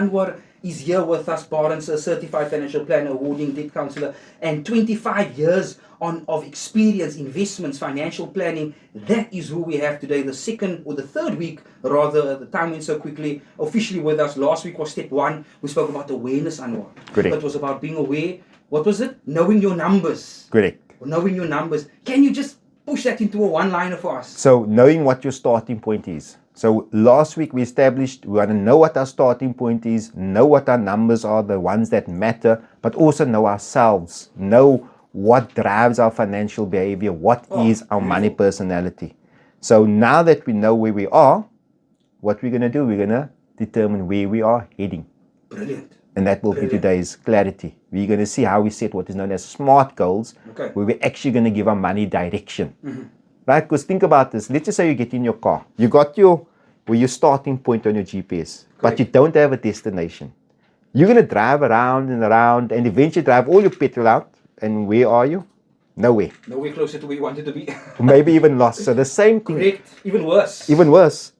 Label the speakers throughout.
Speaker 1: Anwar is here with us, Barendse, a certified financial planner, awarding debt counsellor, and 25 years of experience, investments, financial planning. That is who we have today, the second or the third week, rather. The time went so quickly. Officially with us, last week was step 1. We spoke about awareness, Anwar.
Speaker 2: Correct.
Speaker 1: It was about being aware. What was it? Knowing your numbers.
Speaker 2: Correct.
Speaker 1: Knowing your numbers. Can you just push that into a one-liner for us?
Speaker 2: So knowing what your starting point is. So last week we established we want to know what our starting point is, know what our numbers are, the ones that matter, but also know ourselves, know what drives our financial behavior, what is our money personality. So now that we know where we are, what we're going to do, we're going to determine where we are heading.
Speaker 1: Brilliant.
Speaker 2: And that will be today's clarity. We're going to see how we set what is known as SMART goals, where we're actually going to give our money direction. Right? Because think about this. Let's just say you get in your car. You got your starting point on your GPS, but you don't have a destination. You're going to drive around and eventually drive all your petrol out. And where are you? Nowhere.
Speaker 1: Nowhere closer to where you wanted to be.
Speaker 2: Maybe even lost. So the same thing.
Speaker 1: Correct. Even worse.
Speaker 2: Even worse.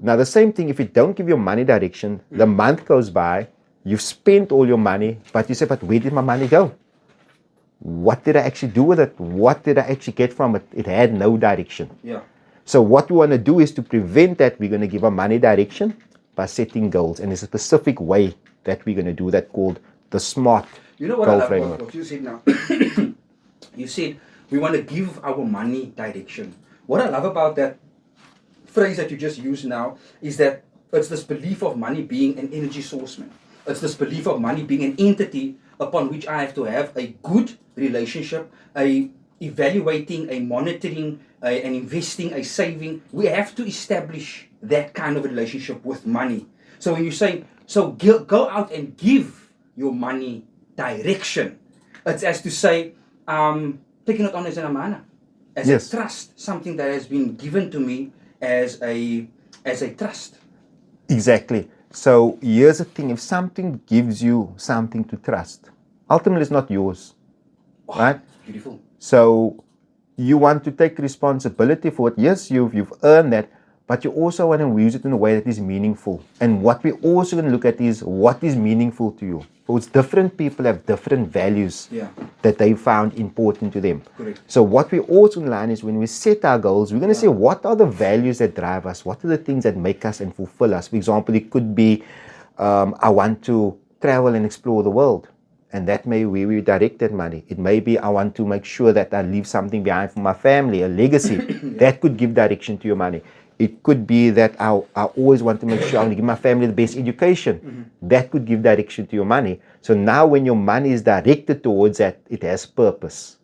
Speaker 2: Now the same thing, if you don't give your money direction, the month goes by, you've spent all your money, but you say, but where did my money go? What did I actually do with it? What did I actually get from it? It had no direction.
Speaker 1: Yeah.
Speaker 2: So what we want to do is to prevent that. We're going to give our money direction by setting goals. And there's a specific way that we're going to do that called the SMART goal framework.
Speaker 1: What you said now? You said we want to give our money direction. What I love about that phrase that you just used now is that it's this belief of money being an energy source, man. It's this belief of money being an entity upon which I have to have a good relationship, a evaluating, a monitoring, an investing, a saving. We have to establish that kind of relationship with money. So when you say, go out and give your money direction, it's as to say, taking it on as an amana, as a trust, something that has been given to me as a trust.
Speaker 2: Exactly. So here's the thing, if something gives you something to trust, ultimately it's not yours, right?
Speaker 1: Beautiful.
Speaker 2: So you want to take responsibility for it. Yes, you've earned that, but you also want to use it in a way that is meaningful. And what we also going to look at is what is meaningful to you. Because different people have different values that they found important to them.
Speaker 1: Correct.
Speaker 2: So what we also learn is when we set our goals, we're going to say what are the values that drive us? What are the things that make us and fulfill us? For example, it could be I want to travel and explore the world. And that may be where we direct that money. It may be I want to make sure that I leave something behind for my family, a legacy. That could give direction to your money. It could be that I always want to make sure I want to give my family the best education. That could give direction to your money. So now when your money is directed towards that, it has purpose.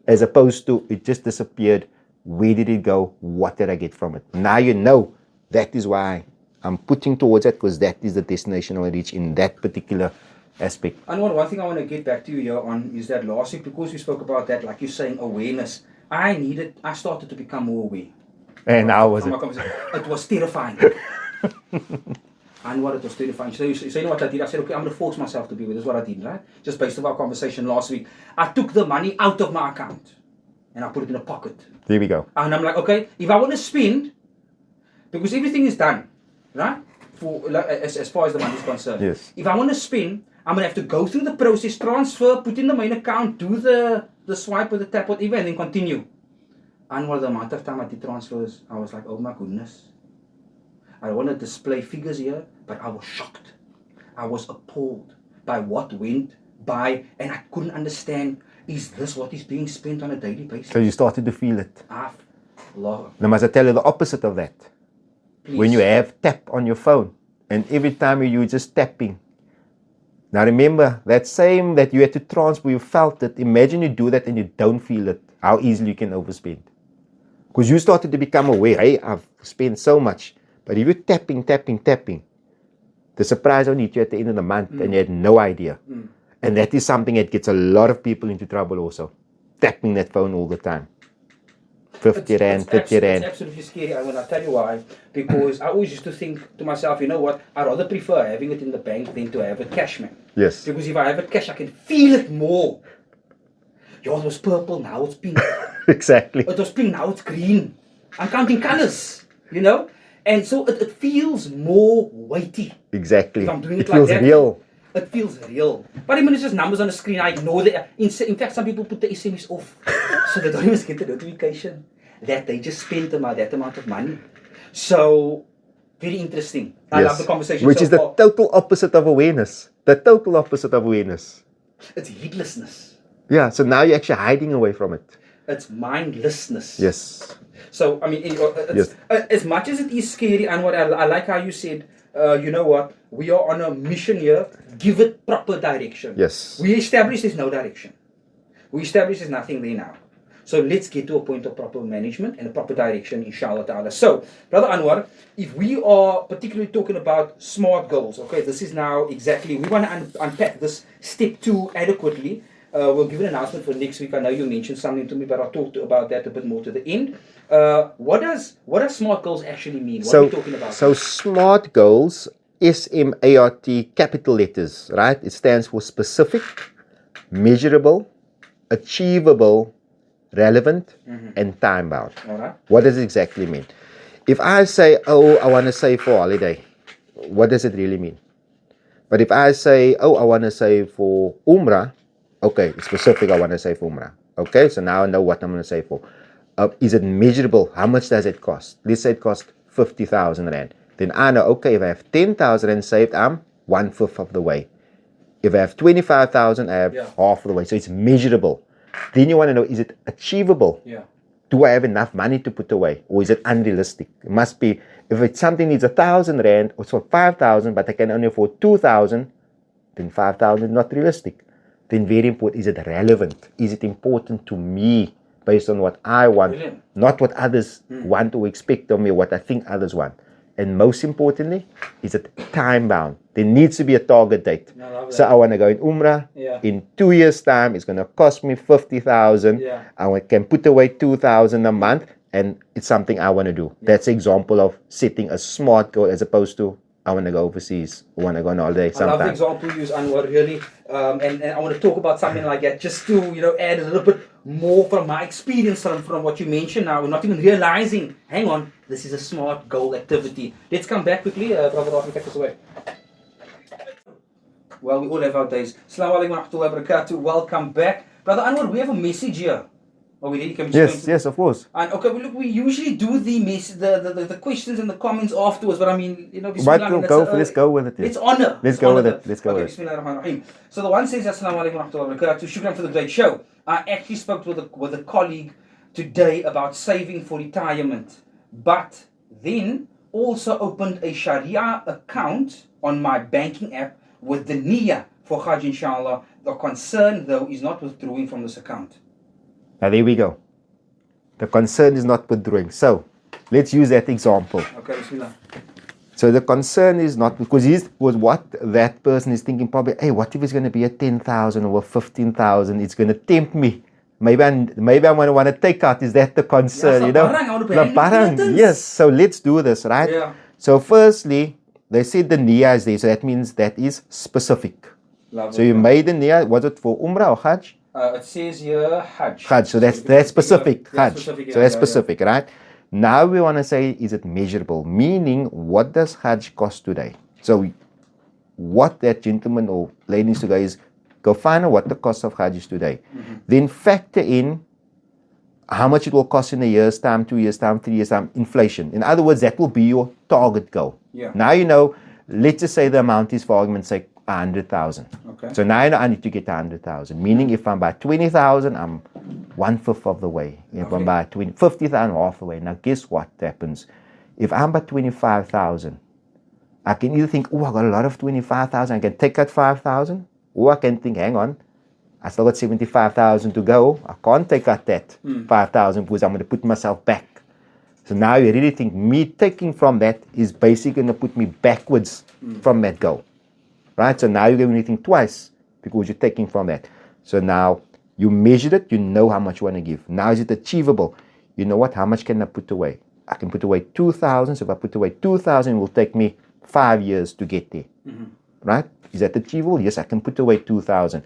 Speaker 2: As opposed to it just disappeared. Where did it go? What did I get from it? Now you know that is why I'm putting towards that, because that is the destination I want to reach in that particular aspect.
Speaker 1: And one thing I want to get back to you here on is that last week, because we spoke about that, like you're saying, awareness, I started to become more aware.
Speaker 2: And how was it?
Speaker 1: It was terrifying. And what it was terrifying. So you know what I did? I said, okay, I'm going to force myself to be with this. Is what I did, right? Just based on our conversation last week. I took the money out of my account and I put it in a pocket.
Speaker 2: There we go.
Speaker 1: And I'm like, okay, if I want to spend, because everything is done, right? As far as the money is concerned.
Speaker 2: Yes.
Speaker 1: If I want to spend, I'm going to have to go through the process, transfer, put in the main account, do the swipe or the tap, whatever, and then continue. And the amount of time I did transfers, I was like, oh my goodness. I don't want to display figures here, but I was shocked. I was appalled by what went by, and I couldn't understand, is this what is being spent on a daily basis?
Speaker 2: So you started to feel it.
Speaker 1: Now
Speaker 2: must I tell you the opposite of that?
Speaker 1: Please.
Speaker 2: When you have tap on your phone, and every time you're just tapping. Now remember, that same that you had to transfer, you felt it. Imagine you do that and you don't feel it, how easily you can overspend. Because you started to become aware, hey, I've spent so much. But if you're tapping, the surprise will hit you at the end of the month and you had no idea. And that is something that gets a lot of people into trouble also. Tapping that phone all the time. 50 rand, 30 rand.
Speaker 1: It's absolutely scary. I'm going to tell you why. Because I always used to think to myself, you know what, I'd rather prefer having it in the bank than to have it cash, man.
Speaker 2: Yes.
Speaker 1: Because if I have it cash, I can feel it more. Yours was purple, now it's pink.
Speaker 2: Exactly.
Speaker 1: It was pink, now it's green. I'm counting colors, you know. And so it feels more weighty.
Speaker 2: Exactly.
Speaker 1: If I'm doing
Speaker 2: It
Speaker 1: it like
Speaker 2: feels
Speaker 1: that,
Speaker 2: real.
Speaker 1: It feels real. But I mean, it's just numbers on the screen. I ignore the. In fact, some people put the SMS off, so they don't even get the notification that they just spent that amount of money. So, very interesting. I love the conversation
Speaker 2: Which
Speaker 1: so
Speaker 2: is the
Speaker 1: far.
Speaker 2: total opposite of awareness. The total opposite of awareness.
Speaker 1: It's heedlessness.
Speaker 2: Yeah, so now you're actually hiding away from it.
Speaker 1: It's mindlessness.
Speaker 2: Yes.
Speaker 1: So, I mean, as much as it is scary, and what I like how you said, you know what, we are on a mission here, give it proper direction.
Speaker 2: Yes.
Speaker 1: We establish there's no direction. We establish there's nothing there now. So let's get to a point of proper management and a proper direction, inshallah ta'ala. So, Brother Anwar, if we are particularly talking about SMART goals, okay, this is now exactly, we want to unpack this step 2 adequately. We'll give an announcement for next week. I know you mentioned something to me, but I'll talk about that a bit more to the end. What does SMART goals actually mean? What are we talking about?
Speaker 2: So SMART goals, SMART, capital letters, right? It stands for specific, measurable, achievable, relevant, and time bound.
Speaker 1: All right.
Speaker 2: What does it exactly mean? If I say, oh, I want to save for holiday, what does it really mean? But if I say, oh, I want to save for Umrah, okay, it's specific, I want to save for Umrah. Okay, so now I know what I'm going to save for. Is it measurable? How much does it cost? Let's say it costs 50,000 Rand. Then I know, okay, if I have 10,000 Rand saved, I'm 1/5 of the way. If I have 25,000, I have half of the way. So it's measurable. Then you want to know, is it achievable?
Speaker 1: Yeah.
Speaker 2: Do I have enough money to put away? Or is it unrealistic? It must be, if it's something needs 1,000 Rand, or it's for 5,000, but I can only afford 2,000, then 5,000 is not realistic. Then very important, is it relevant? Is it important to me based on what I want, not what others want or expect of me, or what I think others want? And most importantly, is it time bound? There needs to be a target date. So I want to go in Umrah. In 2 years' time, it's going to cost me 50,000. I can put away 2,000 a month, and it's something I want to do. That's an example of setting a SMART goal as opposed to I want to go overseas. I want to go on holiday sometime.
Speaker 1: I love the example you use, Anwar, really. And I want to talk about something like that just to, add a little bit more from my experience from what you mentioned now. We're not even realizing, hang on, this is a SMART goal activity. Let's come back quickly. Brother Rafi, take us away. Well, we all have our days. Assalamu alaikum wa rahmatullahi wa barakatuh. Welcome back. Brother Anwar, we have a message here. Oh, we really can
Speaker 2: Yes, of course.
Speaker 1: And okay, well, look, we usually do the questions and the comments afterwards, but I mean,
Speaker 2: Let's go with it.
Speaker 1: Let's honor.
Speaker 2: Let's go with it.
Speaker 1: Bismillahirrahmanirrahim. So the one says, Assalamu alaikum wa rahmatullahi wa barakatuh. Shukran for the great show. I actually spoke with a colleague today about saving for retirement, but then also opened a Sharia account on my banking app with the niyyah for Hajj, inshallah. The concern, though, is not withdrawing from this account.
Speaker 2: Now there we go. The concern is not withdrawing. So let's use that example.
Speaker 1: Okay, Bismillah.
Speaker 2: So the concern is not, because he's was what that person is thinking probably, hey, what if it's going to be a 10,000 or a 15,000? It's going to tempt me. Maybe I'm going to want to take out. Is that the concern?
Speaker 1: Barang,
Speaker 2: yes. So let's do this, right?
Speaker 1: Yeah.
Speaker 2: So firstly, they said the niyyah is there. So that means that is specific.
Speaker 1: Lovely.
Speaker 2: So you made the niyyah. Was it for Umrah or Hajj?
Speaker 1: It says here Hajj.
Speaker 2: Hajj. So that's specific. Hajj. So that's specific, right? Now we want to say, is it measurable? Meaning, what does Hajj cost today? So what that gentleman or lady needs to go is, go find out what the cost of Hajj is today. Then factor in how much it will cost in a year's time, 2 years' time, 3 years' time, inflation. In other words, that will be your target goal. Now you know, let's just say the amount is, for argument's sake, 100,000.
Speaker 1: Okay.
Speaker 2: So now I know I need to get 100,000. Meaning if I'm by 20,000, I'm 1/5 of the way. If I'm by 50,000, half the way. Now guess what happens? If I'm by 25,000, I can either think, oh, I got a lot of 25,000, I can take out 5,000. Or I can think, hang on, I still got 75,000 to go. I can't take out that 5,000 because I'm going to put myself back. So now you really think me taking from that is basically going to put me backwards from that goal. Right? So now you're going to think twice because you're taking from that. So now you measured it, you know how much you want to give. Now is it achievable? You know what? How much can I put away? I can put away 2,000. So if I put away 2,000, it will take me 5 years to get there. Right? Is that achievable? Yes, I can put away 2,000.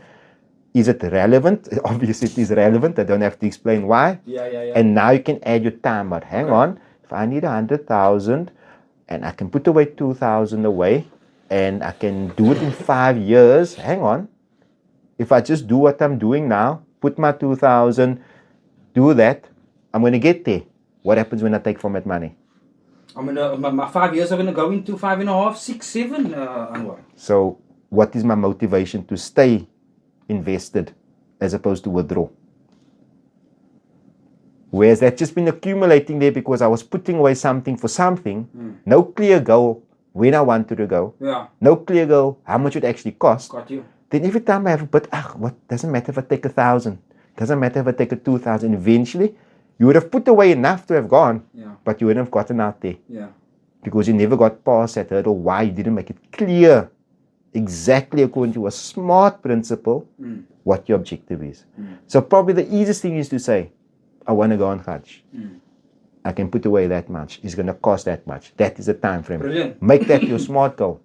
Speaker 2: Is it relevant? Obviously, it is relevant. I don't have to explain why.
Speaker 1: Yeah.
Speaker 2: And now you can add your time. But hang on, if I need 100,000, and I can put away 2,000 away, and I can do it in 5 years. Hang on. If I just do what I'm doing now, put my 2,000, do that, I'm going to get there. What happens when I take from that money?
Speaker 1: My 5 years are going to go into 5.5, 6, 7, Anwar.
Speaker 2: So what is my motivation to stay invested as opposed to withdraw? Whereas that's just been accumulating there because I was putting away something for something, no clear goal when I wanted to go, no clear goal how much it actually cost.
Speaker 1: Got you.
Speaker 2: Then every time I have a bit, what doesn't matter if I take 1,000, doesn't matter if I take 2,000. Eventually, you would have put away enough to have gone, but you wouldn't have gotten out there. Because you never got past that hurdle. Why? You didn't make it clear, exactly according to a smart principle, what your objective is. So probably the easiest thing is to say, I want to go on Hajj. I can put away that much. It's going to cost that much. That is the time frame.
Speaker 1: Brilliant.
Speaker 2: Make that your smart goal.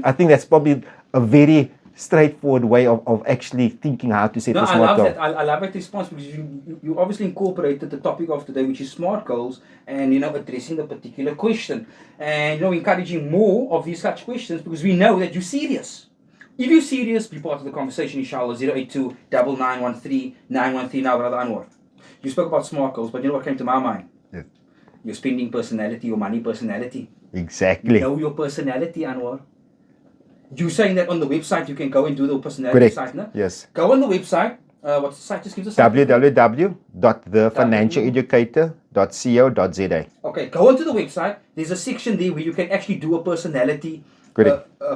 Speaker 2: I think that's probably a very straightforward way of actually thinking how to set a smart goal.
Speaker 1: I love that response because you obviously incorporated the topic of today, which is smart goals, and addressing the particular question, and encouraging more of these such questions because we know that you're serious. If you're serious, be part of the conversation, inshallah. 082 9913 913. Now, Brother Anwar, you spoke about smart goals, but you know what came to my mind?
Speaker 2: Yes.
Speaker 1: Your spending personality, your money personality.
Speaker 2: Exactly.
Speaker 1: Know your personality, Anwar. You're saying that on the website you can go and do the personality site, no?
Speaker 2: Yes.
Speaker 1: Go on the website. What's the site? Just give us
Speaker 2: www.thefinancialeducator.co.za.
Speaker 1: Okay, go onto the website. There's a section there where you can actually do a personality,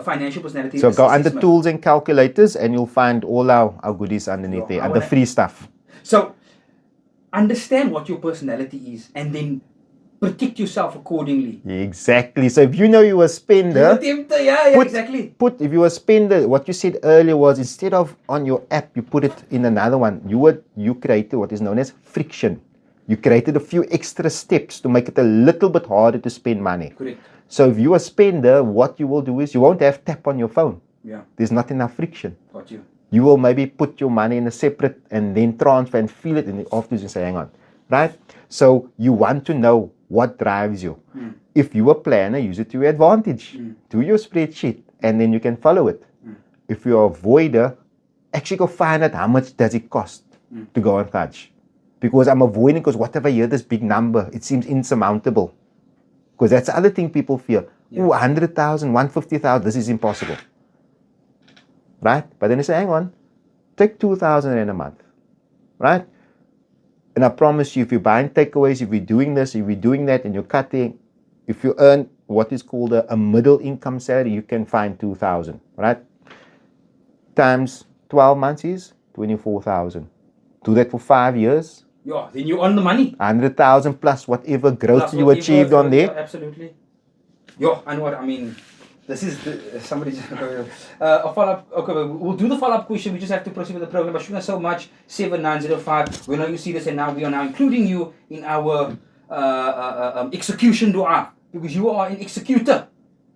Speaker 1: financial personality.
Speaker 2: So go under tools and calculators, and you'll find all our goodies underneath there, under free stuff.
Speaker 1: So understand what your personality is, and then protect yourself accordingly.
Speaker 2: Exactly. So if you know you're a spender,
Speaker 1: exactly.
Speaker 2: If you were a spender, what you said earlier was instead of on your app, you put it in another one. You created what is known as friction. You created a few extra steps to make it a little bit harder to spend money.
Speaker 1: Correct.
Speaker 2: So if you're a spender, what you will do is you won't have tap on your phone. There's not enough friction.
Speaker 1: Got you.
Speaker 2: You will maybe put your money in a separate and then transfer and feel it, and afterwards you say, hang on. Right? So you want to know what drives you. If you're a planner, use it to your advantage. Do your spreadsheet, and then you can follow it. If you're a avoider, actually go find out how much does it cost to go on Hajj. Because I'm avoiding because whatever I hear this big number, it seems insurmountable. Because that's the other thing people fear. 100,000, 150,000, this is impossible. Right? But then you say, hang on, take 2,000 in a month. Right? And I promise you, if you're buying takeaways, if you're doing this, if you're doing that, and you're cutting, if you earn what is called a middle income salary, you can find 2,000, right? Times 12 months is 24,000. Do that for 5 years.
Speaker 1: Yeah, then you're on the money.
Speaker 2: 100,000 plus whatever growth you achieved on there.
Speaker 1: Absolutely. Yeah, and what I mean, this is somebody just a follow-up. Okay, we'll do the follow-up question. We just have to proceed with the program. But shukran so much. 7905. We know you see this, and now we are now including you in our execution dua, because you are an executor,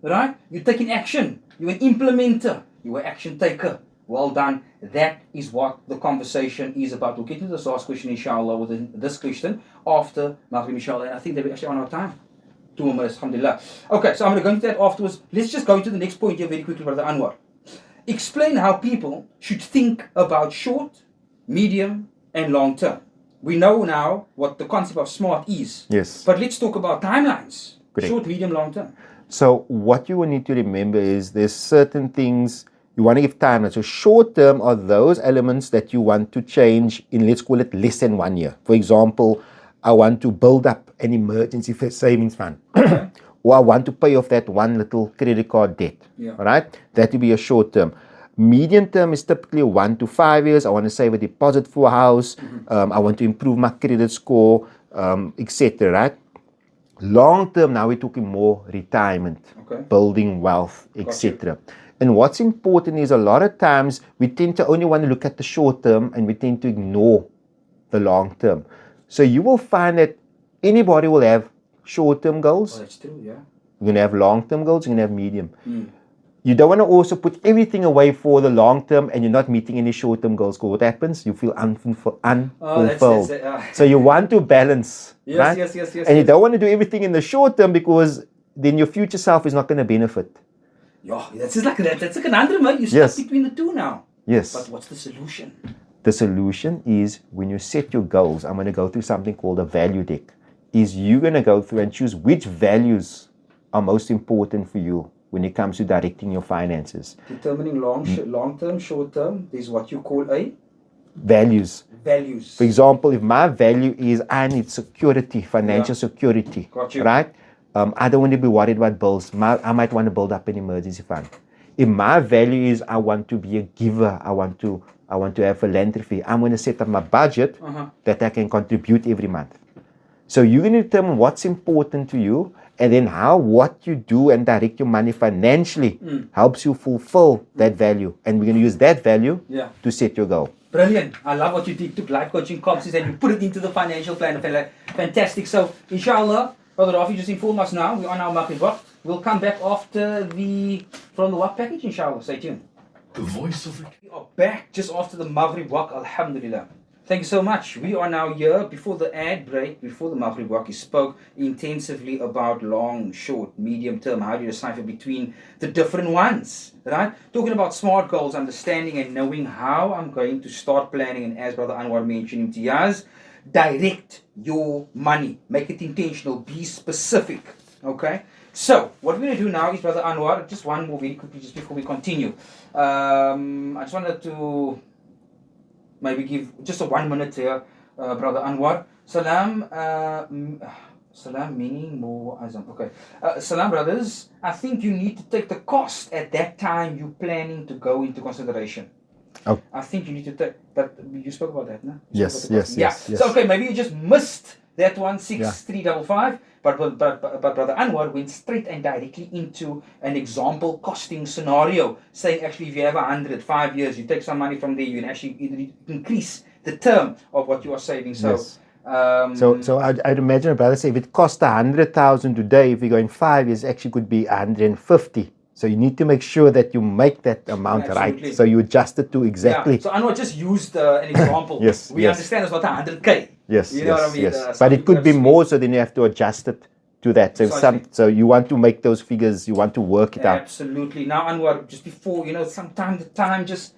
Speaker 1: right? You're taking action. You're an implementer. You're an action taker. Well done. That is what the conversation is about. We'll get to this last question, inshallah, with this question after Maghrib, inshallah. And I think that we're actually on our time. 2 more minutes, alhamdulillah. Okay, so I'm going to go into that afterwards. Let's just go into the next point here very quickly, Brother Anwar. Explain how people should think about short, medium, and long term. We know now what the concept of SMART is.
Speaker 2: Yes.
Speaker 1: But let's talk about timelines.
Speaker 2: Correct.
Speaker 1: Short, medium, long term.
Speaker 2: So what you will need to remember is there's certain things you want to give timelines. So short term are those elements that you want to change in, let's call it, less than 1 year. For example, I want to build up an emergency savings fund.
Speaker 1: Okay.
Speaker 2: Or I want to pay off that one little credit card debt.
Speaker 1: Yeah.
Speaker 2: All right? That will be a short term. Medium term is typically 1 to 5 years. I want to save a deposit for a house. I want to improve my credit score, etc. Right? Long term, now we're talking more retirement, building wealth, etc. And what's important is a lot of times we tend to only want to look at the short term and we tend to ignore the long term. So you will find that anybody will have short-term goals.
Speaker 1: Oh, that's true, yeah.
Speaker 2: You're going to have long-term goals, you're going to have medium. You don't want to also put everything away for the long term and you're not meeting any short-term goals. Because what happens? You feel unfulfilled. So you want to balance.
Speaker 1: Yes.
Speaker 2: And you don't want to do everything in the short term because then your future self is not going to benefit.
Speaker 1: Yeah, that's just like that. That's a conundrum, mate. You're
Speaker 2: Yes.
Speaker 1: stuck between the two now.
Speaker 2: Yes.
Speaker 1: But what's the solution?
Speaker 2: The solution is when you set your goals, I'm going to go through something called a value deck. Is you're going to go through and choose which values are most important for you when it comes to directing your finances.
Speaker 1: Determining long term, short term, is what you call a
Speaker 2: Values.
Speaker 1: values.
Speaker 2: For example, if my value is I need security, financial security,
Speaker 1: Got you.
Speaker 2: right? I don't want to be worried about bills. I might want to build up an emergency fund. If my value is I want to be a giver, I want to have philanthropy, I'm going to set up my budget that I can contribute every month. So you're going to determine what's important to you, and then what you do and direct your money financially helps you fulfill that value. And we're going to use that value to set your goal.
Speaker 1: Brilliant. I love what you did. Took life coaching concepts and you put it into the financial plan. Fantastic. So, inshallah, Brother Rafi just informed us now. We're on our Maghrib Waqt. We'll come back after from the Waqt package, inshallah. Stay tuned.
Speaker 3: The voice of the...
Speaker 1: We are back just after the Maghrib Waqt. Alhamdulillah. Thank you so much. We are now here before the ad break, before the Maghrib Waqt. He spoke intensively about long, short, medium term. How do you decipher between the different ones, right? Talking about SMART goals, understanding and knowing how I'm going to start planning. And as Brother Anwar mentioned, Imtiaz, direct your money. Make it intentional. Be specific. Okay? So, what we're going to do now is, Brother Anwar, just one more very quickly, just before we continue. I just wanted to maybe give just a 1 minute here, Brother Anwar. Salam meaning more azam. Okay. Salam, brothers. I think you need to take the cost at that time you're planning to go into consideration.
Speaker 2: Oh.
Speaker 1: I think you need to take, but you spoke about that, no?
Speaker 2: Yes.
Speaker 1: So, okay, maybe you just missed that one, 6355. But Brother Anwar went straight and directly into an example costing scenario, saying actually if you have 105 years, you take some money from there, you can actually increase the term of what you are saving. So,
Speaker 2: so I'd imagine a brother say if it costs 100,000 today, if you go in 5 years, it actually could be 150. So you need to make sure that you make that amount right. So you adjust it to exactly.
Speaker 1: Yeah. So Anwar just used an example. We understand it's not 100K.
Speaker 2: Yes.
Speaker 1: You know what I mean?
Speaker 2: But it could be more, so then you have to adjust it to that. So so you want to make those figures, you want to work it out.
Speaker 1: Absolutely. Now Anwar, just before, sometimes the time just,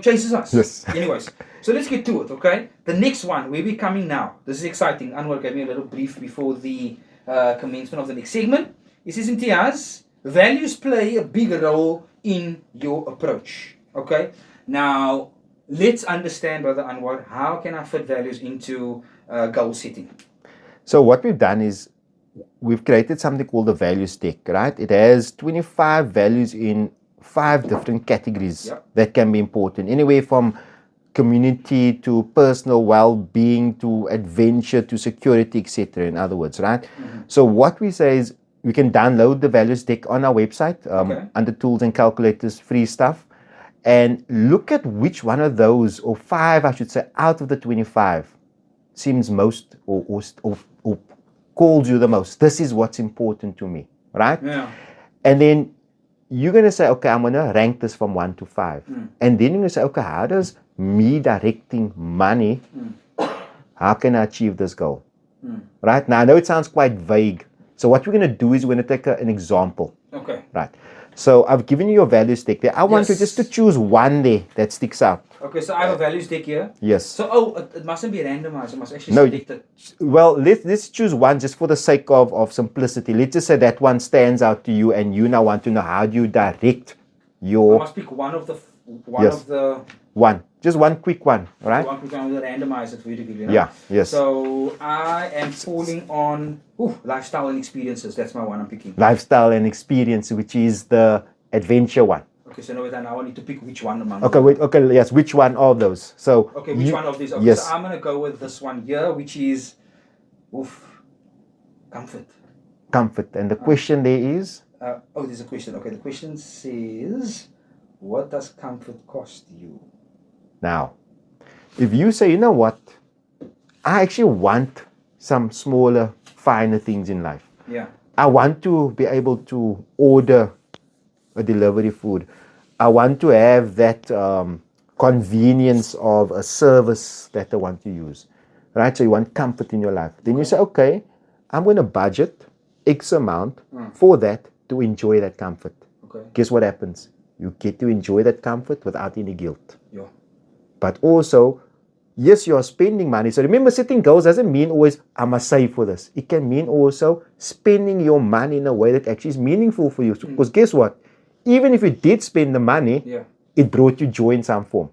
Speaker 1: chases us.
Speaker 2: Yes.
Speaker 1: Anyways, so let's get to it, okay? The next one, where we're coming now. This is exciting. Anwar gave me a little brief before the commencement of the next segment. He says, Imtiaz, values play a big role in your approach, okay? Now, let's understand, Brother Anwar, how can I fit values into goal setting?
Speaker 2: So what we've done is we've created something called the values deck, right? It has 25 values in 5 different categories that can be important. Anywhere from community to personal well-being to adventure to security, etc. In other words, right? So what we say is we can download the values deck on our website under tools and calculators, free stuff, and look at which one of those, or 5 I should say, out of the 25 seems most or calls you the most. This is what's important to me, right?
Speaker 1: Yeah.
Speaker 2: And then you're going to say, okay, I'm going to rank this from 1 to 5. And then you're going to say, okay, how does me directing money, how can I achieve this goal? Right? Now, I know it sounds quite vague. So what we're going to do is we're going to take an example.
Speaker 1: Okay.
Speaker 2: Right. So I've given you your values deck there. I want you just to choose one there that sticks out.
Speaker 1: Okay, so I have a values deck here.
Speaker 2: Yes.
Speaker 1: So, it mustn't be randomized. It must actually select it.
Speaker 2: Well, let's choose one just for the sake of simplicity. Let's just say that one stands out to you and you now want to know how do you direct your...
Speaker 1: I must pick one of the...
Speaker 2: One. Just one quick one, right?
Speaker 1: One quick one, we'll randomize it for you to give you.
Speaker 2: Yeah, yes.
Speaker 1: So, I am falling on lifestyle and experiences. That's my one I'm picking.
Speaker 2: Lifestyle and experience, which is the adventure one.
Speaker 1: Okay, so now I need to pick which one among
Speaker 2: them. Okay, yes, which one of those? So
Speaker 1: okay, which one of these? Okay,
Speaker 2: yes.
Speaker 1: So I'm going to go with this one here, which is comfort.
Speaker 2: Comfort. And the question there is?
Speaker 1: There's a question. Okay, the question says, what does comfort cost you?
Speaker 2: Now, if you say, you know what, I actually want some smaller, finer things in life.
Speaker 1: Yeah.
Speaker 2: I want to be able to order a delivery food. I want to have that convenience of a service that I want to use. Right? So you want comfort in your life. Then you say, okay, I'm going to budget X amount for that to enjoy that comfort.
Speaker 1: Okay.
Speaker 2: Guess what happens? You get to enjoy that comfort without any guilt.
Speaker 1: Yeah.
Speaker 2: But also, yes, you are spending money. So remember, setting goals doesn't mean always, I must save for this. It can mean also spending your money in a way that actually is meaningful for you. Because guess what? Even if you did spend the money, it brought you joy in some form.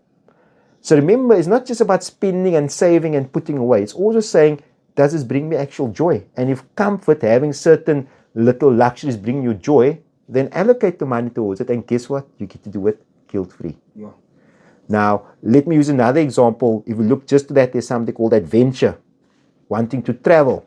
Speaker 2: So remember, it's not just about spending and saving and putting away. It's also saying, does this bring me actual joy? And if comfort, having certain little luxuries bring you joy, then allocate the money towards it. And guess what? You get to do it guilt-free.
Speaker 1: Yeah.
Speaker 2: Now, let me use another example. If we look just to that, there's something called adventure, wanting to travel.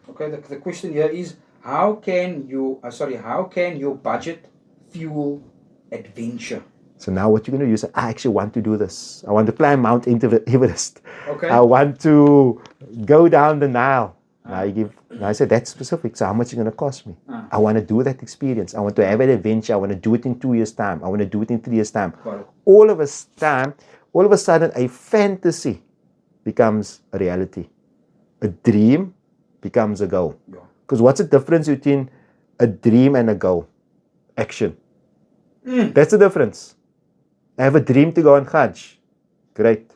Speaker 1: Okay, the question here is, how can your budget fuel adventure?
Speaker 2: So now what you're going to do is, I actually want to do this. I want to climb Mount Everest.
Speaker 1: Okay.
Speaker 2: I want to go down the Nile. Now I said, that's specific. So how much is it going to cost me? I want to do that experience. I want to have an adventure. I want to do it in 2 years' time. I want to do it in 3 years' time. All of a sudden, a fantasy becomes a reality. A dream becomes a goal. Because what's the difference between a dream and a goal? Action. That's the difference. I have a dream to go on Hajj. Great.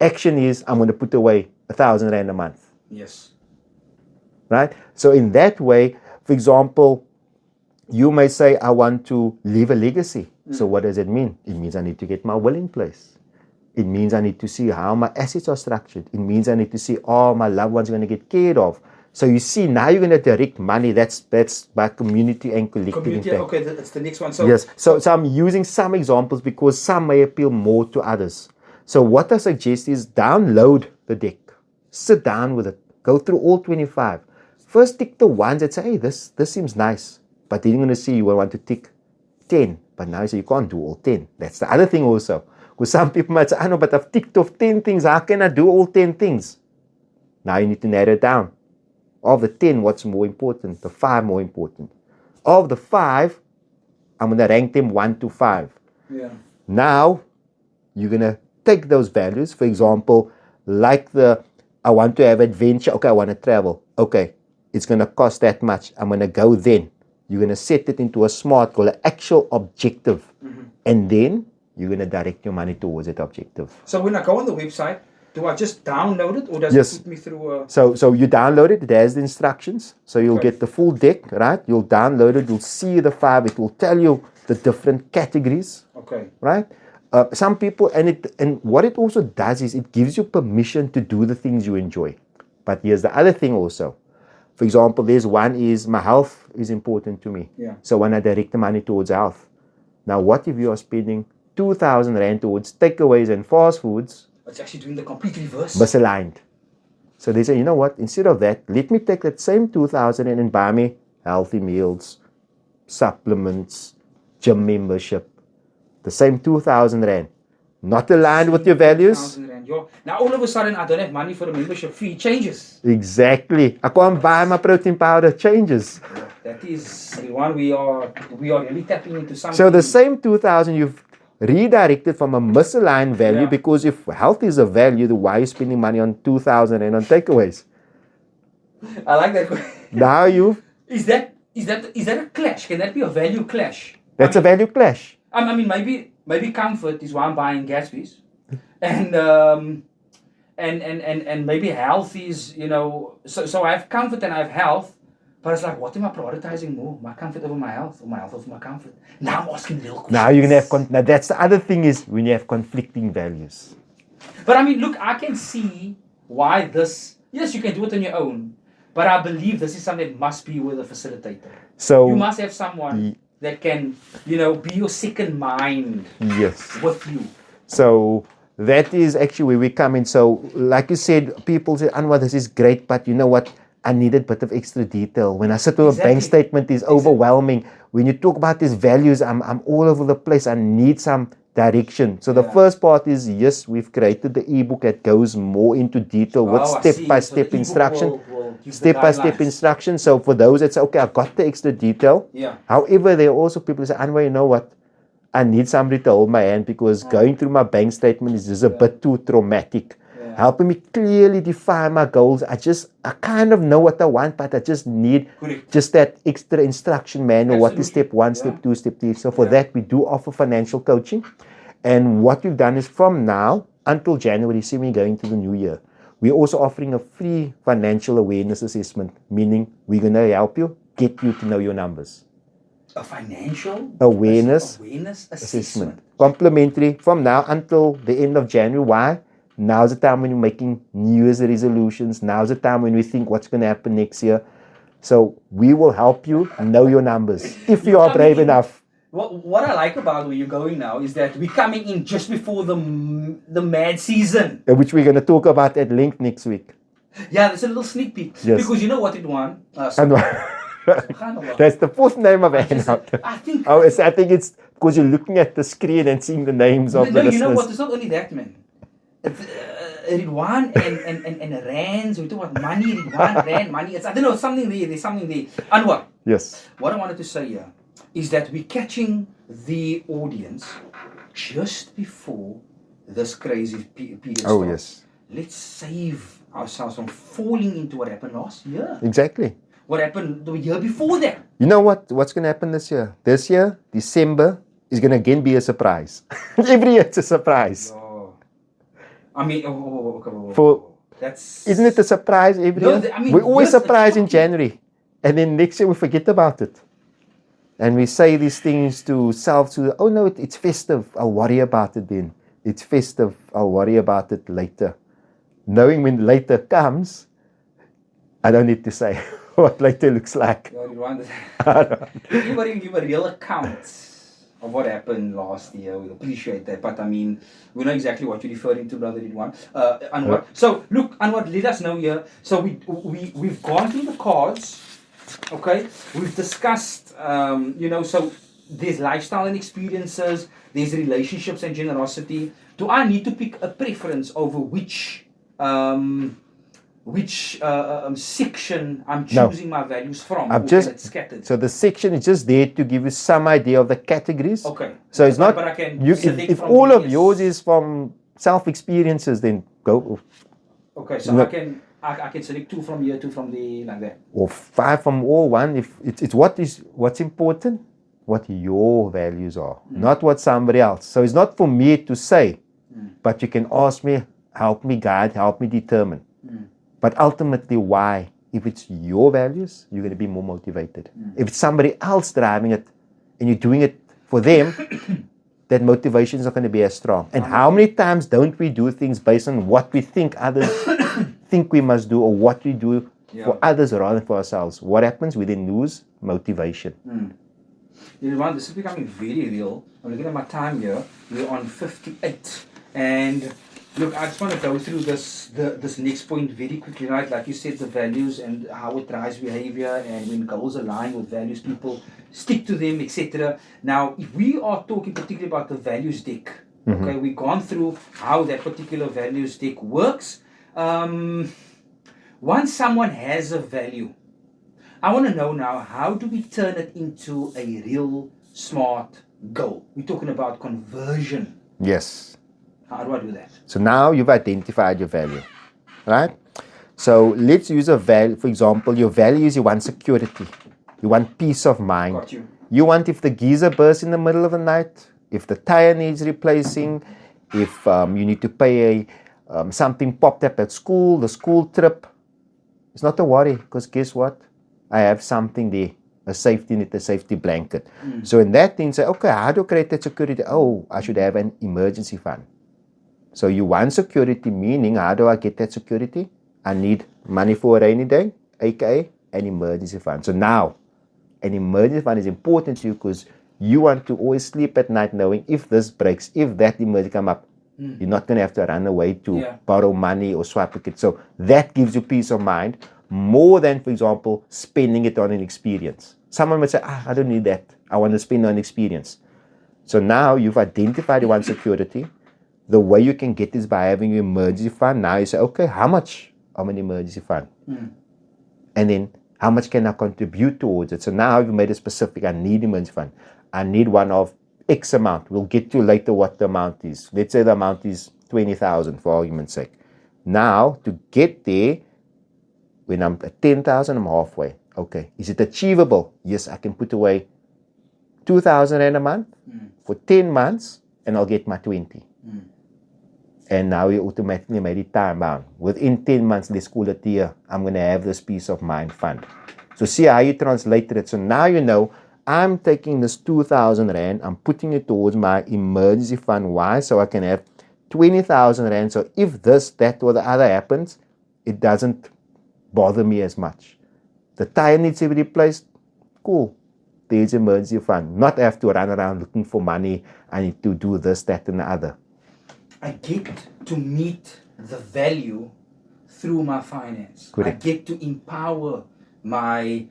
Speaker 2: Action is, I'm going to put away 1,000 rand a month.
Speaker 1: Yes.
Speaker 2: Right? So in that way, for example, you may say, I want to leave a legacy. So what does it mean? It means I need to get my will in place. It means I need to see how my assets are structured. It means I need to see all my loved ones are going to get cared of. So you see, now you're going to direct money. That's by community and collective impact.
Speaker 1: Okay, that's the next one.
Speaker 2: Yes. So I'm using some examples because some may appeal more to others. So what I suggest is download the deck. Sit down with it. Go through all 25. First tick the ones that say, hey, this seems nice. But then you're going to see you want to tick 10. But now you say you can't do all 10. That's the other thing also. Because some people might say, I know, but I've ticked off 10 things. How can I do all 10 things? Now you need to narrow it down. Of the 10, what's more important? The 5 more important. Of the 5, I'm going to rank them 1 to 5.
Speaker 1: Yeah.
Speaker 2: Now, you're going to take those values. For example, like I want to have adventure. Okay, I want to travel. Okay, it's going to cost that much. I'm going to go then. You're going to set it into a SMART goal, an actual objective. And then you're going to direct your money towards that objective.
Speaker 1: So when I go on the website, do I just download it or does it put me through a...
Speaker 2: So you download it. It has the instructions. So you'll get the full deck, right? You'll download it. You'll see the 5. It will tell you the different categories.
Speaker 1: Okay.
Speaker 2: Right? Some people, and what it also does is it gives you permission to do the things you enjoy. But here's the other thing also. For example, there's one is my health is important to me.
Speaker 1: Yeah.
Speaker 2: So when I direct the money towards health. Now, what if you are spending 2,000 rand towards takeaways and fast foods?
Speaker 1: It's actually doing the complete reverse.
Speaker 2: Misaligned. So they say, you know what? Instead of that, let me take that same 2,000 and buy me healthy meals, supplements, gym membership. The same 2,000 rand. Not aligned with your values.
Speaker 1: Now all of a sudden I don't have money for the membership fee. It changes.
Speaker 2: Exactly. I can't buy my protein powder. Changes.
Speaker 1: That is the one we are really tapping into something.
Speaker 2: So the same 2,000 you've redirected from a misaligned value because if health is a value, then why are you spending money on 2,000 and on takeaways?
Speaker 1: I like that.
Speaker 2: Now you
Speaker 1: is that a clash? Can that be a value clash?
Speaker 2: That's a value clash.
Speaker 1: I mean maybe comfort is why I'm buying Gatsby's. And maybe health is, so I have comfort and I have health. But it's like, what am I prioritizing more? My comfort over my health, or my health over my comfort? Now I'm asking real questions.
Speaker 2: Now you're going to have, now that's the other thing is when you have conflicting values.
Speaker 1: But I mean, look, I can see why this, yes, you can do it on your own. But I believe this is something that must be with a facilitator.
Speaker 2: So
Speaker 1: you must have someone that can, be your second mind with you.
Speaker 2: So that is actually where we come in. So like you said, people say, Anwar, this is great, but you know what? I needed a bit of extra detail. When I sit with a bank statement, it's overwhelming. When you talk about these values, I'm all over the place. I need some direction. So the first part is, yes, we've created the ebook that goes more into detail with step-by-step instruction. Step-by-step instruction. So for those that say, okay, I got the extra detail.
Speaker 1: Yeah.
Speaker 2: However, there are also people who say, Anwar, you know what? I need somebody to hold my hand because going through my bank statement is just a bit too traumatic. helping me clearly define my goals. I kind of know what I want, but I just need
Speaker 1: Correct.
Speaker 2: just that extra instruction manual. What is
Speaker 1: Absolutely.
Speaker 2: step 1,
Speaker 1: Yeah.
Speaker 2: step 2, step 3. So for that, we do offer financial coaching. And what we've done is from now until January, see me going to the new year, we're also offering a free financial awareness assessment, meaning we're going to help you get you to know your numbers.
Speaker 1: A financial
Speaker 2: Awareness
Speaker 1: assessment.
Speaker 2: Complimentary from now until the end of January. Why? Now's the time when you're making New Year's resolutions. Now's the time when we think what's going to happen next year. So we will help you know your numbers if you are brave enough.
Speaker 1: What I like about where you're going now is that we're coming in just before the mad season,
Speaker 2: Which we're going to talk about at length next week.
Speaker 1: Yeah, there's a little sneak peek.
Speaker 2: Yes.
Speaker 1: Because you know what it won?
Speaker 2: That's the fourth name of Anwar.
Speaker 1: I think.
Speaker 2: I think it's because you're looking at the screen and seeing the names of the listeners.
Speaker 1: You know what? It's not only that, man. Ridwan and rands. We talk about money. Ridwan, rand, money. I don't know. Something there. There's something there. Anwar.
Speaker 2: Yes.
Speaker 1: What I wanted to say here is that we're catching the audience just before this crazy period starts.
Speaker 2: Oh yes.
Speaker 1: Let's save ourselves from falling into what happened last year.
Speaker 2: Exactly.
Speaker 1: What happened the year before that?
Speaker 2: You know what's going to happen this year? This year, December is going to again be a surprise. Every year it's a surprise.
Speaker 1: Oh. I mean,
Speaker 2: isn't it a surprise every year? We're always surprised in January, and then next year we forget about it. And we say these things to self-soothe. Oh no, it's festive. I'll worry about it then. It's festive. I'll worry about it later. Knowing when later comes, I don't need to say what later looks like.
Speaker 1: Anybody can give a real account of what happened last year. We appreciate that. But I mean, we know exactly what you're referring to, Brother Ridwan. Anwar. So look, Anwar, let us know here. So we've gone through the cards. Okay, we've discussed, so there's lifestyle and experiences, there's relationships and generosity. Do I need to pick a preference over which section I'm choosing my values from? It's scattered?
Speaker 2: So the section is just there to give you some idea of the categories.
Speaker 1: Okay.
Speaker 2: So it's not,
Speaker 1: but I can
Speaker 2: if all of yours is from self-experiences, then go.
Speaker 1: Okay, so I can select 2 from here, 2 from there, like that.
Speaker 2: Or 5 from all, 1. If it's what's important, what your values are, not what somebody else. So it's not for me to say, but you can ask me, help me guide, help me determine. But ultimately, why? If it's your values, you're going to be more motivated. If it's somebody else driving it and you're doing it for them, that motivation is not going to be as strong. And how many times don't we do things based on what we think others think we must do, or what we do for others rather than for ourselves? What happens? We then lose motivation.
Speaker 1: This is becoming very real. I'm looking at my time here. We're on 58. And look, I just want to go through this next point very quickly, right? Like you said, the values and how it drives behavior, and when goals align with values, people stick to them, etc. Now, if we are talking particularly about the values deck, okay, we've gone through how that particular values deck works. Once someone has a value, I want to know now, how do we turn it into a real smart goal? We're talking about conversion.
Speaker 2: Yes.
Speaker 1: How do I do that?
Speaker 2: So now you've identified your value, right? So let's use a value. For example, your value is you want security. You want peace of mind.
Speaker 1: Got you.
Speaker 2: You want if the geyser bursts in the middle of the night, if the tire needs replacing, if you need to pay something popped up at school, the school trip. It's not a worry, because guess what? I have something there, a safety net, a safety blanket. So in that thing, say, okay, how do I create that security? Oh, I should have an emergency fund. So you want security, meaning how do I get that security? I need money for a rainy day, aka an emergency fund. So now, an emergency fund is important to you because you want to always sleep at night knowing if this breaks, if that emergency come up, you're not going to have to run away to borrow money or swipe it. So that gives you peace of mind more than, for example, spending it on an experience. Someone might say, I don't need that. I want to spend on experience. So now you've identified you want security. The way you can get is by having an emergency fund. Now you say, okay, how much of an emergency fund? And then how much can I contribute towards it? So now you've made it specific. I need emergency fund. I need one of X amount. We'll get to later what the amount is. Let's say the amount is 20,000 for argument's sake. Now, to get there, when I'm at 10,000, I'm halfway. Okay. Is it achievable? Yes, I can put away 2,000 Rand a month for 10 months and I'll get my 20. And now you automatically made it time bound. Within 10 months, let's call it a year, I'm going to have this peace of mind fund. So see how you translated it. So now you know, I'm taking this 2,000 Rand, I'm putting it towards my emergency fund. Why? So I can have 20,000 Rand. So if this, that, or the other happens, it doesn't bother me as much. The tire needs to be replaced. Cool. There's emergency fund. Not have to run around looking for money. I need to do this, that, and the other.
Speaker 1: I get to meet the value through my finance.
Speaker 2: Correct.
Speaker 1: I get to empower my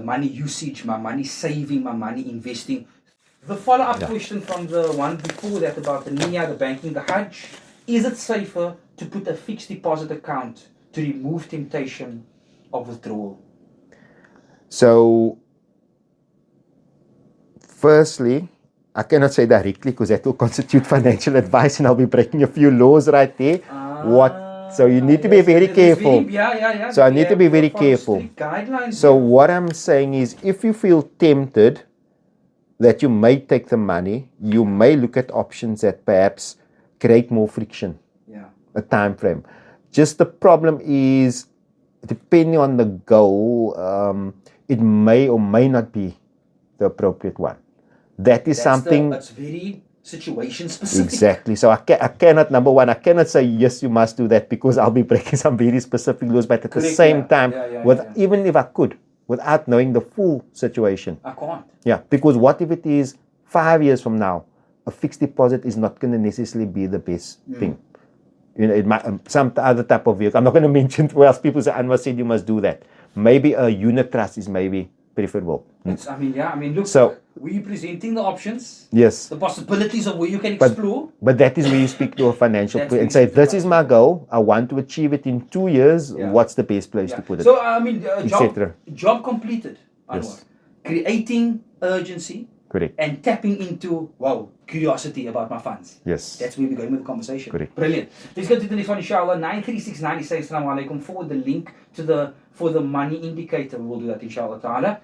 Speaker 1: money usage, my money saving, my money investing. The follow-up question from the one before that about the Nia, the banking, the Hajj, is it safer to put a fixed deposit account to remove temptation of withdrawal?
Speaker 2: So, firstly, I cannot say directly because that will constitute financial advice and I'll be breaking a few laws right there. So you need to be very careful. So I need to be very careful. So what I'm saying is, if you feel tempted that you may take the money, you may look at options that perhaps create more friction, a time frame. Just the problem is, depending on the goal, it may or may not be the appropriate one. That's something.
Speaker 1: That's very situation specific.
Speaker 2: Exactly. So I cannot, number one, I cannot say yes, you must do that because I'll be breaking some very specific laws. But at the same time, even if I could, without knowing the full situation,
Speaker 1: I can't.
Speaker 2: Yeah, because what if it is 5 years from now, a fixed deposit is not going to necessarily be the best thing. You know, it might some other type of vehicle. I'm not going to mention where else people say, Anwar said you must do that. Maybe a unit trust is maybe preferable.
Speaker 1: Look,
Speaker 2: so,
Speaker 1: we're presenting the options.
Speaker 2: Yes.
Speaker 1: The possibilities of where you can explore.
Speaker 2: But that is where you speak to a financial person and say, this is my goal. I want to achieve it in 2 years. What's the best place to put it?
Speaker 1: So, job completed.
Speaker 2: Yes.
Speaker 1: Creating urgency.
Speaker 2: Correct.
Speaker 1: And tapping into, curiosity about my funds.
Speaker 2: Yes.
Speaker 1: That's where we're going with the conversation.
Speaker 2: Correct.
Speaker 1: Brilliant. Let's go to the next one, inshallah. 93690 says, Assalamu alaikum. Forward the link to for the money indicator. We'll do that, inshallah ta'ala.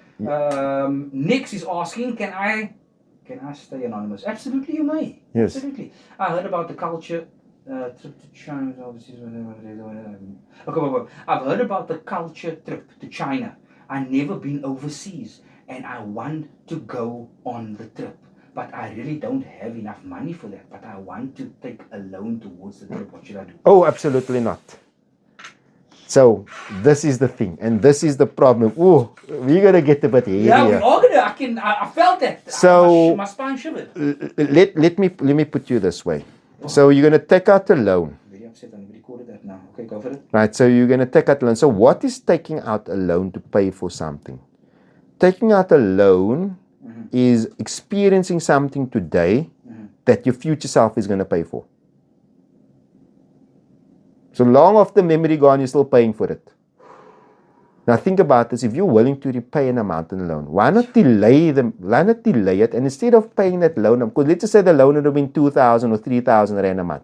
Speaker 1: Next is asking, can I stay anonymous? Absolutely, you may.
Speaker 2: Yes.
Speaker 1: Absolutely. I heard about the culture trip to China. Okay, I've heard about the culture trip to China. I've never been overseas and I want to go on the trip. But I really don't have enough money for that. But I want to take a loan towards the trip. What should I do?
Speaker 2: Oh, absolutely not. So this is the thing, and this is the problem. Oh, we're gonna get a bit heavy.
Speaker 1: Yeah, we are gonna. I felt that.
Speaker 2: So
Speaker 1: my spine shivered.
Speaker 2: Let me put you this way. So you're gonna take out a loan.
Speaker 1: Very upset. I recorded that now. Okay, go for it.
Speaker 2: Right. So you're gonna take out a loan. So what is taking out a loan to pay for something? Taking out a loan is experiencing something today that your future self is gonna pay for. So long after memory gone, you're still paying for it. Now think about this. If you're willing to repay an amount on a loan, why not delay it? And instead of paying that loan, because let's just say the loan would have been 2,000 or 3,000 Rand a month.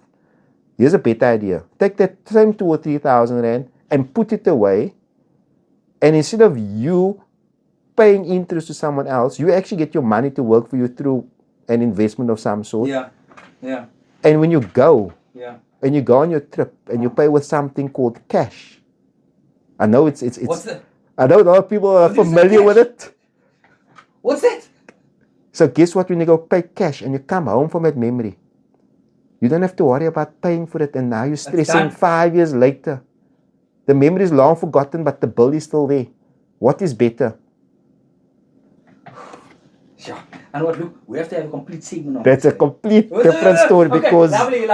Speaker 2: Here's a better idea. Take that same 2,000 or 3,000 Rand and put it away. And instead of you paying interest to someone else, you actually get your money to work for you through an investment of some sort.
Speaker 1: Yeah.
Speaker 2: And when you go, and you go on your trip and you pay with something called cash. I know it's
Speaker 1: What's that?
Speaker 2: I know a lot of people are familiar with it.
Speaker 1: What's that?
Speaker 2: So guess what, when you go pay cash and you come home from that memory, you don't have to worry about paying for it, and now you're stressing 5 years later. The memory is long forgotten, but the bill is still there. What is better?
Speaker 1: Yeah. And look, we have to have a complete segment on
Speaker 2: That's a complete different story because...
Speaker 1: Lovely.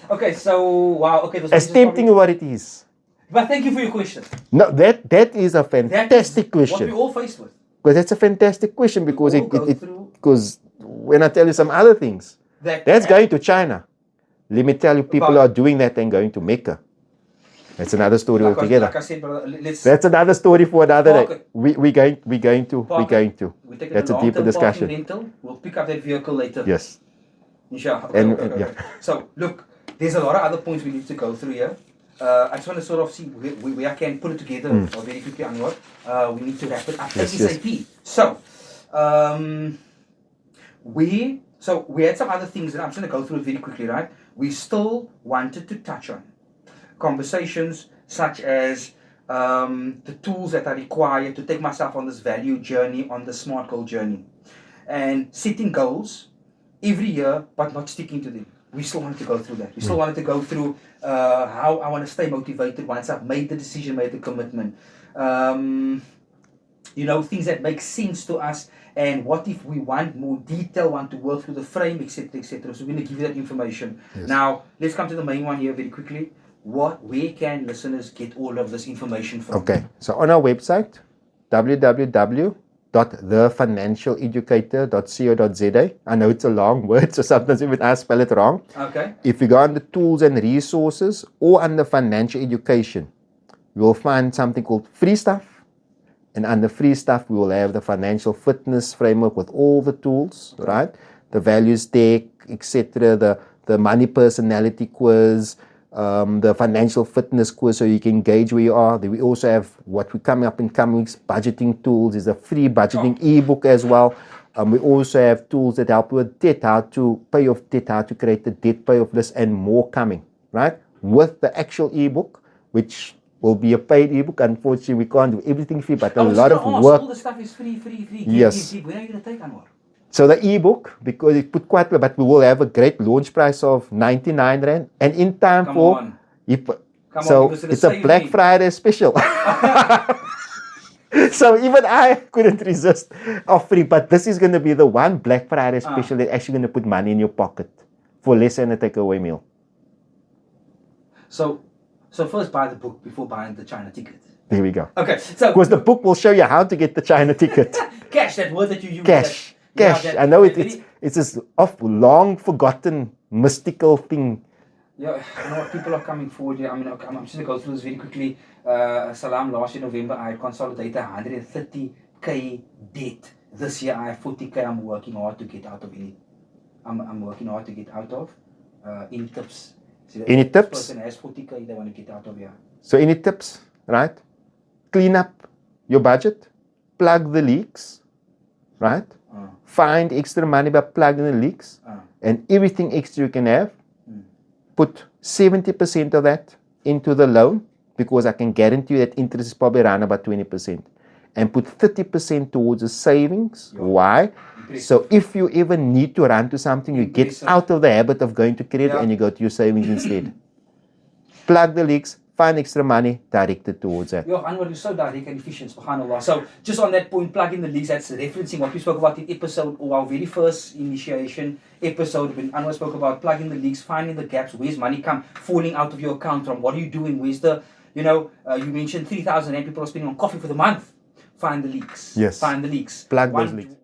Speaker 1: Okay, so, wow. Okay,
Speaker 2: as tempting what it is.
Speaker 1: But thank you for your question.
Speaker 2: No, that is a fantastic question.
Speaker 1: What we all faced with.
Speaker 2: Because that's a fantastic question because because when I tell you some other things, that's going to China. Let me tell you, people are doing that and going to Mecca. That's another story altogether.
Speaker 1: Like I said, brother,
Speaker 2: that's another story for another day. We're going to. That's a deeper discussion.
Speaker 1: Rental. We'll pick up that vehicle later.
Speaker 2: Yes.
Speaker 1: Inshallah. Okay. So, look, there's a lot of other points we need to go through here. I just want to sort of see where I can put it together very quickly, Anwar. We need to wrap it up ASAP. So, we had some other things that I'm just going to go through it very quickly, right? We still wanted to touch on conversations such as the tools that are required to take myself on this value journey, on the SMART goal journey, and setting goals every year, but not sticking to them. We still wanted to go through that. We still wanted to go through how I want to stay motivated once I've made the decision, made the commitment. Things that make sense to us, and what if we want more detail, want to work through the frame, etc., etc. So we're going to give you that information.
Speaker 2: Yes.
Speaker 1: Now, let's come to the main one here very quickly. Where can listeners get all of this information from?
Speaker 2: Okay, so on our website, www.thefinancialeducator.co.za. I know it's a long word, so sometimes even I spell it wrong.
Speaker 1: Okay.
Speaker 2: If you go under tools and resources or under financial education, you will find something called free stuff. And under free stuff, we will have the financial fitness framework with all the tools, right? The values deck, etc. The money personality quiz, the financial fitness quiz, so you can gauge where you are. Then we also have what we coming up in coming weeks, budgeting tools. There's a free budgeting eBook as well. We also have tools that help you with debt, how to pay off debt, how to create the debt payoff list, and more coming, right? With the actual eBook, which will be a paid ebook. Unfortunately, we can't do everything free, but a lot of work.
Speaker 1: All the stuff is free.
Speaker 2: Yes.
Speaker 1: Where are you going to take, Anwar?
Speaker 2: So the ebook, because it put quite well, but we will have a great launch price of 99 Rand. And in time it's a Black Friday special. So even I couldn't resist offering, but this is going to be the one Black Friday special that's actually going to put money in your pocket for less than a takeaway meal.
Speaker 1: So first buy the book before buying the China ticket.
Speaker 2: There we go.
Speaker 1: Okay, so
Speaker 2: because the book will show you how to get the China ticket.
Speaker 1: Cash, that word that you use.
Speaker 2: Cash. I know it's this long forgotten mystical thing.
Speaker 1: Yeah, I know what people are coming forward here. I'm just going to go through this very quickly. Salam, last year November, I consolidated 130k debt. This year I have 40k. I'm working hard to get out of it. I'm working hard to get out of. Any tips? So
Speaker 2: any tips?
Speaker 1: This person has 40k they want to get out of here.
Speaker 2: So any tips, right? Clean up your budget, plug the leaks, right? Find extra money by plugging the leaks, and everything extra you can have, put 70% of that into the loan, because I can guarantee you that interest is probably around about 20%, and put 30% towards the savings. Why? So if you ever need to run to something, you get out of the habit of going to credit and you go to your savings instead. Plug the leaks, find extra money, direct it towards that.
Speaker 1: Anwar, you're so direct and efficient, subhanAllah. So just on that point, plug in the leaks, that's referencing what we spoke about in episode, or our very first initiation episode, when Anwar spoke about plugging the leaks, finding the gaps, where's money falling out of your account from, what are you doing, where's the, you mentioned 3,000 Rand people are spending on coffee for the month. Find the leaks.
Speaker 2: Yes.
Speaker 1: Find the leaks.
Speaker 2: Plug those leaks.